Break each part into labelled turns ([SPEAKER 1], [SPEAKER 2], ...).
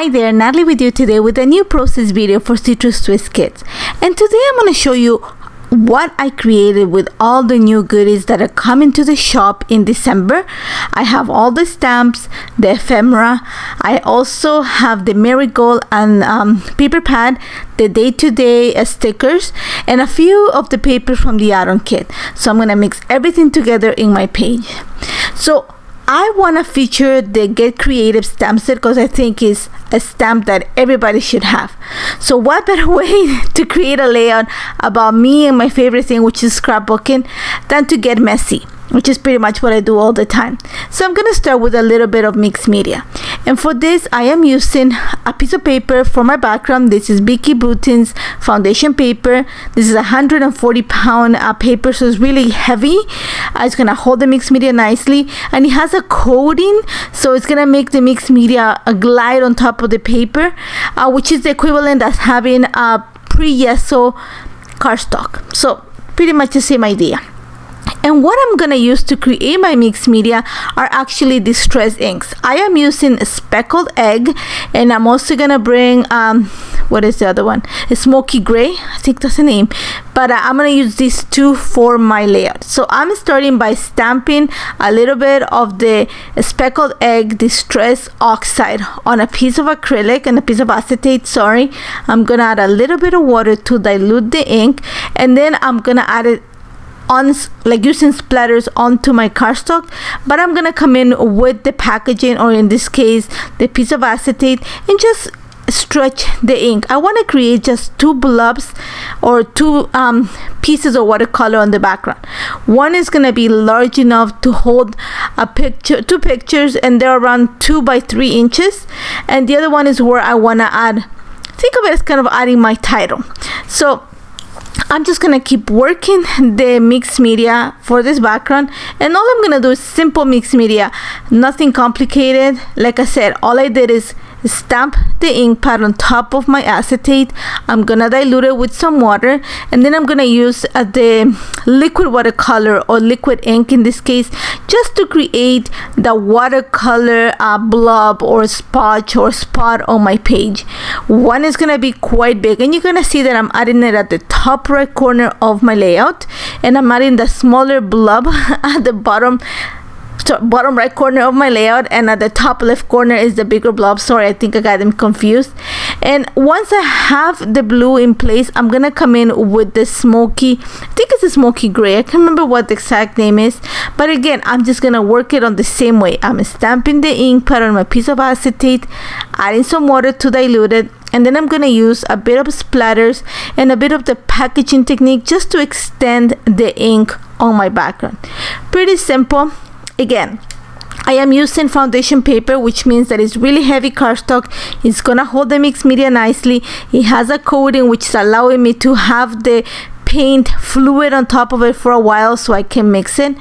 [SPEAKER 1] Hi there, Natalie with you today with a new process video for Citrus Twist Kits. And today I'm going to show you what I created with all the new goodies that are coming to the shop in December. I have all the stamps, the ephemera. I also have the marigold and paper pad, the day-to-day stickers, and a few of the papers from the add-on kit. So I'm going to mix everything together in my page. So I want to feature the Get Creative stamp set because I think it's a stamp that everybody should have. So what better way to create a layout about me and my favorite thing, which is scrapbooking, than to get messy, which is pretty much what I do all the time. So I'm going to start with a little bit of mixed media. And for this, I am using a piece of paper for my background. This is Vicky Boutin's foundation paper. This is a 140-pound paper, so it's really heavy. It's going to hold the mixed media nicely. And it has a coating, so it's going to make the mixed media glide on top of the paper, which is the equivalent as having a pre-gesso cardstock. So pretty much the same idea. And what I'm going to use to create my mixed media are actually Distress inks. I am using a Speckled egg, and I'm also going to bring, what is the other one? A smoky gray, I think that's the name. But I'm going to use these two for my layout. So I'm starting by stamping a little bit of the Speckled egg Distress Oxide on a piece of acrylic and a piece of acetate, sorry. I'm going to add a little bit of water to dilute the ink, and then I'm going to add it on, like using splatters onto my cardstock, but I'm gonna come in with the packaging, or in this case the piece of acetate, and just stretch the ink. I want to create just two blobs or two pieces of watercolor on the background. One is gonna be large enough to hold a picture, two pictures, and they're around 2 by 3 inches, and the other one is where I want to add, think of it as kind of adding my title. So I'm just gonna keep working the mixed media for this background, and all I'm gonna do is simple mixed media, nothing complicated. Like I said, all I did is stamp the ink pad on top of my acetate. I'm gonna dilute it with some water, and then I'm gonna use the liquid watercolor, or liquid ink in this case, just to create the watercolor blob or spot on my page. One is gonna be quite big, and you're gonna see that I'm adding it at the top right corner of my layout, and I'm adding the smaller blob at the bottom right corner of my layout, and at the top left corner is the bigger blob. Sorry, I think I got them confused. And once I have the blue in place, I'm gonna come in with the smoky, I think it's a smoky gray, I can't remember what the exact name is, but again, I'm just gonna work it on the same way. I'm stamping the ink pad on my piece of acetate, adding some water to dilute it, and then I'm gonna use a bit of splatters and a bit of the packaging technique just to extend the ink on my background. Pretty simple. Again, I am using foundation paper, which means that it's really heavy cardstock. It's gonna hold the mixed media nicely. It has a coating which is allowing me to have the paint fluid on top of it for a while so I can mix it.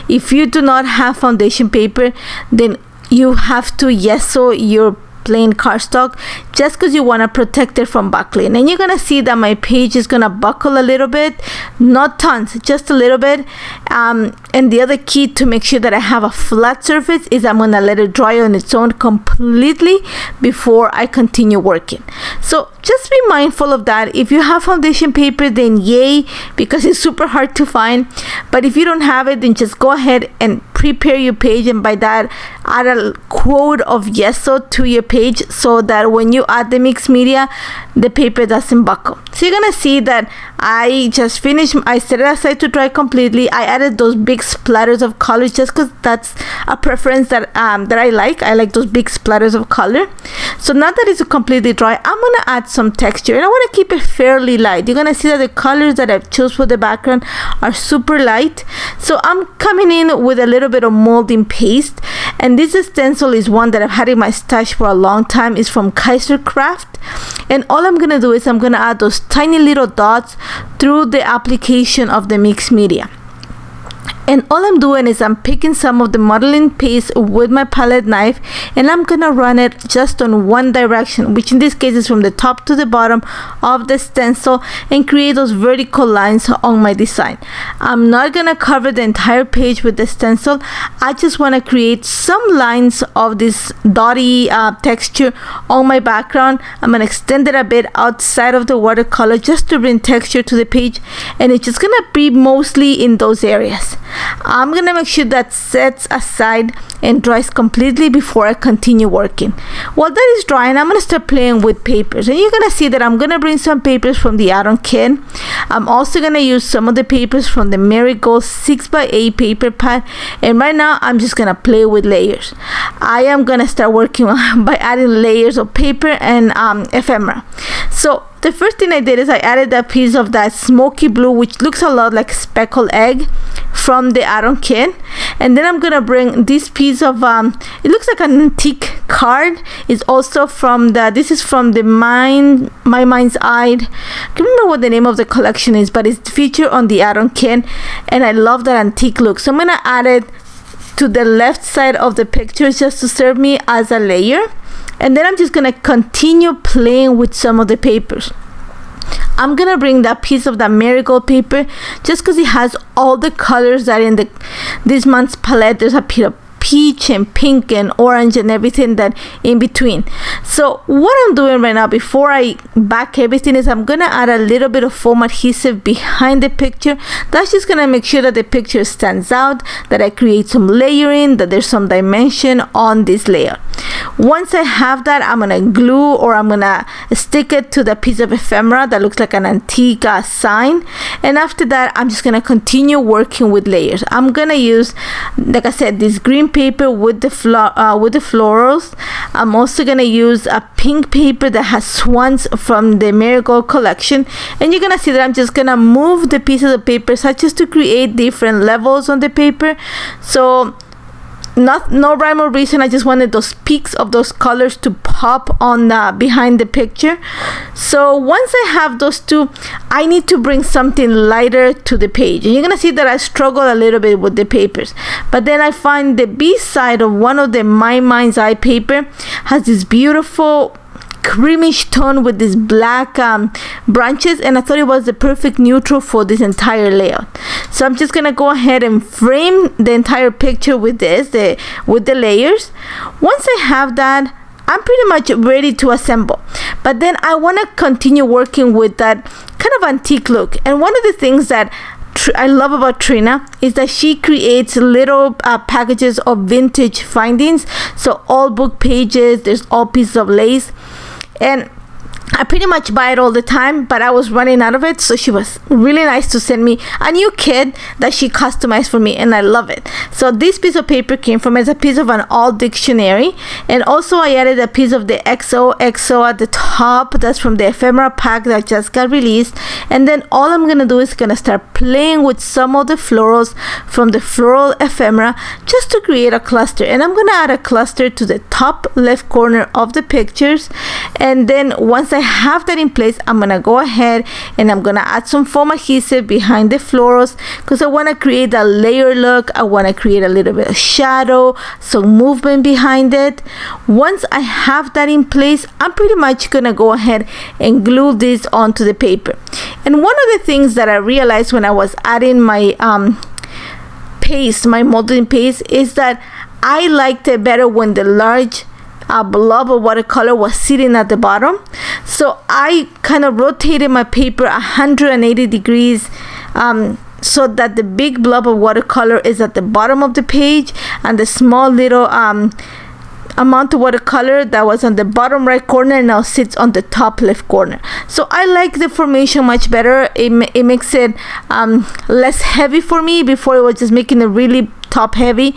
[SPEAKER 1] If you do not have foundation paper, then you have to gesso your plain cardstock, just because you want to protect it from buckling. And you're gonna see that my page is gonna buckle a little bit, not tons, just a little bit. And the other key to make sure that I have a flat surface is I'm gonna let it dry on its own completely before I continue working. So just be mindful of that. If you have foundation paper, then yay, because it's super hard to find. But if you don't have it, then just go ahead and prepare your page, and by that add a quote of gesso to your page so that when you add the mixed media, the paper doesn't buckle. So you're gonna see that I just finished, I set it aside to dry completely. I added those big splatters of color just because that's a preference that I like. I like those big splatters of color. So now that it's completely dry, I'm gonna add some texture, and I want to keep it fairly light. You're gonna see that the colors that I've chosen for the background are super light. So I'm coming in with a little bit of molding paste, and this stencil is one that I've had in my stash for a long time. It's from Kaiser Craft, and all I'm gonna do is I'm gonna add those tiny little dots through the application of the mixed media. And all I'm doing is I'm picking some of the modeling paste with my palette knife, and I'm gonna run it just on one direction, which in this case is from the top to the bottom of the stencil, and create those vertical lines on my design. I'm not gonna cover the entire page with the stencil. I just want to create some lines of this dotty texture on my background. I'm gonna extend it a bit outside of the watercolor just to bring texture to the page, and it's just gonna be mostly in those areas. I'm gonna make sure that sets aside and dries completely before I continue working. While that is drying, I'm gonna start playing with papers, and you're gonna see that I'm gonna bring some papers from the add-on kit. I'm also gonna use some of the papers from the Marigold 6x8 paper pad, and right now I'm just gonna play with layers. I am gonna start working by adding layers of paper and ephemera. So the first thing I did is I added a piece of that smoky blue, which looks a lot like speckled egg, from the add-on kit. And then I'm gonna bring this piece of it looks like an antique card. It's also from this is from the My Mind's Eye. I can't remember what the name of the collection is, but it's featured on the add-on kit, and I love that antique look. So I'm gonna add it to the left side of the picture just to serve me as a layer. And then I'm just gonna continue playing with some of the papers. I'm gonna bring that piece of that marigold paper just because it has all the colors that in this month's palette. There's a bit of peach and pink and orange and everything that in between. So what I'm doing right now before I back everything is I'm gonna add a little bit of foam adhesive behind the picture. That's just gonna make sure that the picture stands out, that I create some layering, that there's some dimension on this layer. Once I have that, I'm gonna glue, or I'm gonna stick it to the piece of ephemera that looks like an antique sign. And after that, I'm just gonna continue working with layers. I'm gonna use, like I said, this green paper with the florals. I'm also gonna use a pink paper that has swans from the Marigold collection, and you're gonna see that I'm just gonna move the pieces of paper such as to create different levels on the paper. So no rhyme or reason, I just wanted those peaks of those colors to pop on behind the picture. So once I have those two, I need to bring something lighter to the page, and you're gonna see that I struggle a little bit with the papers, but then I find the B side of one of the My Mind's Eye paper has this beautiful creamish tone with these black branches, and I thought it was the perfect neutral for this entire layout. So I'm just gonna go ahead and frame the entire picture with with the layers. Once I have that, I'm pretty much ready to assemble, but then I want to continue working with that kind of antique look. And one of the things that I love about Trina is that she creates little packages of vintage findings. So all book pages, there's all pieces of lace, and I pretty much buy it all the time, but I was running out of it, so she was really nice to send me a new kit that she customized for me, and I love it. So this piece of paper came from as a piece of an all dictionary, and also I added a piece of the XOXO at the top. That's from the ephemera pack that just got released. And then all I'm gonna do is gonna start playing with some of the florals from the floral ephemera just to create a cluster. And I'm gonna add a cluster to the top left corner of the pictures, and then once I have that in place, I'm gonna go ahead and I'm gonna add some foam adhesive behind the florals because I want to create a layer look. I want to create a little bit of shadow, some movement behind it. Once I have that in place, I'm pretty much gonna go ahead and glue this onto the paper. And one of the things that I realized when I was adding my paste, my modeling paste, is that I liked it better when the large blob of watercolor was sitting at the bottom. So I kind of rotated my paper 180 degrees so that the big blob of watercolor is at the bottom of the page, and the small little amount of watercolor that was on the bottom right corner now sits on the top left corner. So I like the formation much better. It makes it less heavy for me. Before it was just making it really top heavy.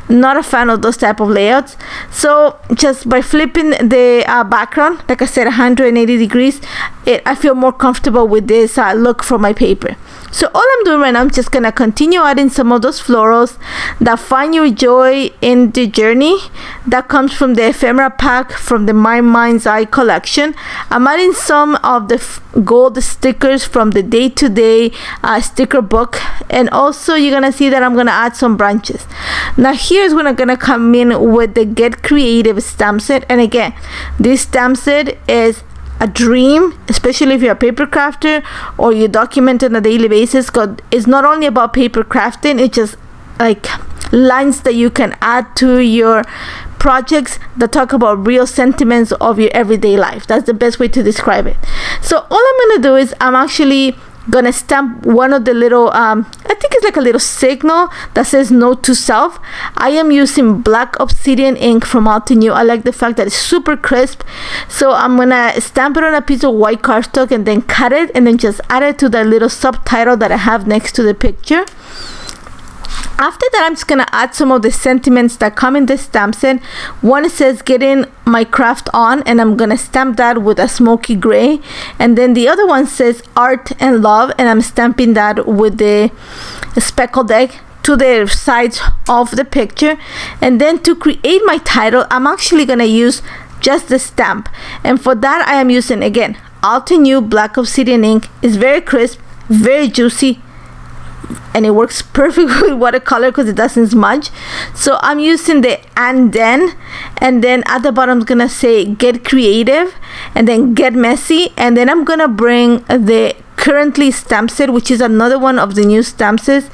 [SPEAKER 1] Not a fan of those type of layouts. So just by flipping the background, like I said, 180 degrees, I feel more comfortable with this look from my paper. So all I'm doing right now, I'm just gonna continue adding some of those florals that find your joy in the journey that comes from the ephemera pack from the My Mind's Eye collection. I'm adding some of the gold stickers from the day-to-day sticker book, and also you're gonna see that I'm gonna add some branches. Now here's when I'm gonna come in with the Get Creative stamp set. And again, this stamp set is a dream, especially if you're a paper crafter or you document on a daily basis, because it's not only about paper crafting, it's just like lines that you can add to your projects that talk about real sentiments of your everyday life. That's the best way to describe it. So all I'm gonna do is I'm actually gonna stamp one of the little I think it's like a little signal that says note to self. I am using black obsidian ink from Altenew. I like the fact that it's super crisp, so I'm gonna stamp it on a piece of white cardstock and then cut it and then just add it to the little subtitle that I have next to the picture. After that, I'm just gonna add some of the sentiments that come in this stamp set. One says getting my craft on, and I'm gonna stamp that with a smoky gray. And then the other one says art and love, and I'm stamping that with the speckled egg to the sides of the picture. And then to create my title, I'm actually gonna use just the stamp, and for that I am using again Altenew black obsidian ink. It's very crisp, very juicy, and it works perfectly with watercolor because it doesn't smudge. So I'm using the and then at the bottom I'm gonna say get creative and then get messy, and then I'm gonna bring the currently stamp set, which is another one of the new stamp sets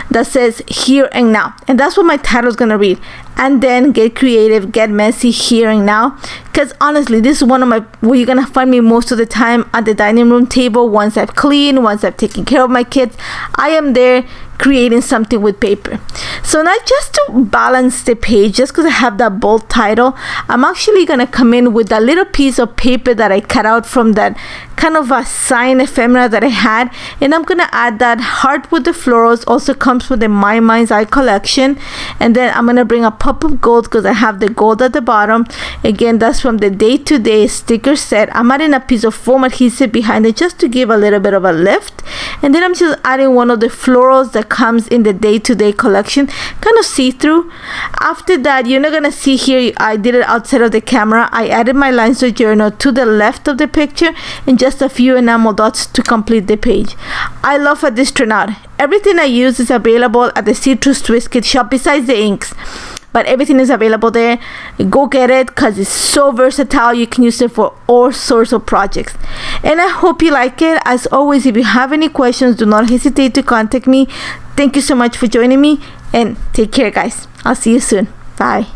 [SPEAKER 1] that says here and now, and that's what my title is gonna read. And then get creative, get messy, here and now. Because honestly, this is one of my, where you're gonna find me most of the time at the dining room table. Once I've cleaned, once I've taken care of my kids, I am there creating something with paper. So now, just to balance the page, just because I have that bold title, I'm actually gonna come in with a little piece of paper that I cut out from that kind of a sign ephemera that I had, and I'm gonna add that heart with the florals. Also comes with the My Mind's Eye collection. And then I'm gonna bring a pop of gold because I have the gold at the bottom. Again, that's from the day-to-day sticker set. I'm adding a piece of foam adhesive behind it just to give a little bit of a lift. And then I'm just adding one of the florals that comes in the day-to-day collection, kind of see-through. After that, you're not gonna see here, I did it outside of the camera. I added my lines of journal to the left of the picture and just a few enamel dots to complete the page. I love how this turned out. Everything I use is available at the Citrus Twist Kit shop besides the inks, but everything is available there. Go get it because it's so versatile. You can use it for all sorts of projects, and I hope you like it. As always, if you have any questions, do not hesitate to contact me. Thank you so much for joining me, and take care, guys. I'll see you soon. Bye.